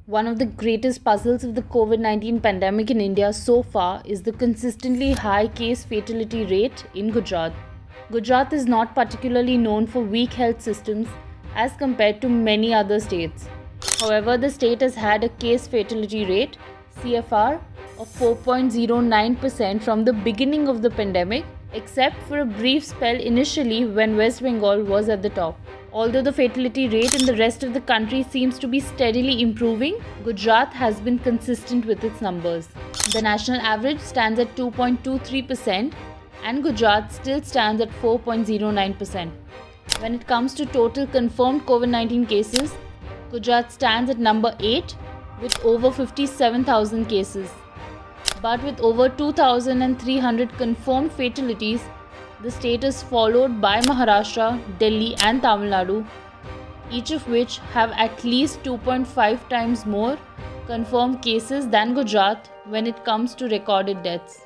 One of the greatest puzzles of the COVID 19 pandemic in India so far is the consistently high case fatality rate in Gujarat. Gujarat is not particularly known for weak health systems as compared to many other states. However, the state has had a case fatality rate (CFR) of 4.09% from the beginning of the pandemic, except for a brief spell initially when West Bengal was at the top. Although the fatality rate in the rest of the country seems to be steadily improving, Gujarat has been consistent with its numbers. The national average stands at 2.23% and Gujarat still stands at 4.09%. When it comes to total confirmed COVID-19 cases, Gujarat stands at number 8 with over 57,000 cases. But with over 2,300 confirmed fatalities, the state is followed by Maharashtra, Delhi and Tamil Nadu, each of which have at least 2.5 times more confirmed cases than Gujarat when it comes to recorded deaths.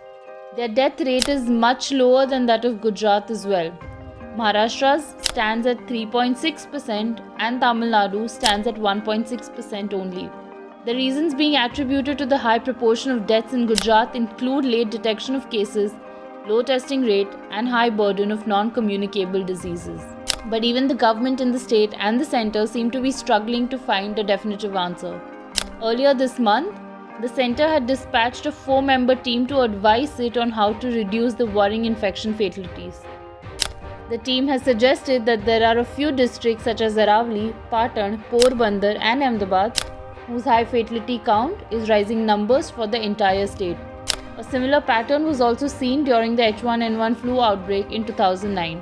Their death rate is much lower than that of Gujarat as well. Maharashtra's stands at 3.6% and Tamil Nadu stands at 1.6% only. The reasons being attributed to the high proportion of deaths in Gujarat include late detection of cases, low testing rate and high burden of non-communicable diseases. But even the government in the state and the centre seem to be struggling to find a definitive answer. Earlier this month, the centre had dispatched a 4-member team to advise it on how to reduce the worrying infection fatalities. The team has suggested that there are a few districts such as Aravalli, Patan, Porbandar and Ahmedabad whose high fatality count is rising numbers for the entire state. A similar pattern was also seen during the H1N1 flu outbreak in 2009.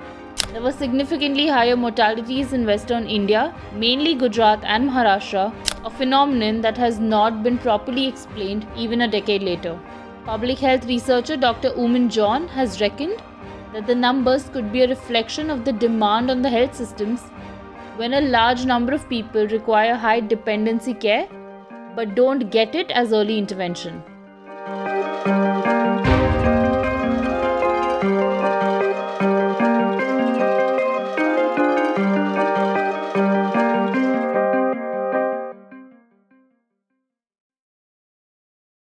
There were significantly higher mortalities in western India, mainly Gujarat and Maharashtra, a phenomenon that has not been properly explained even a decade later. Public health researcher Dr. Oomen John has reckoned that the numbers could be a reflection of the demand on the health systems when a large number of people require high dependency care but don't get it as early intervention.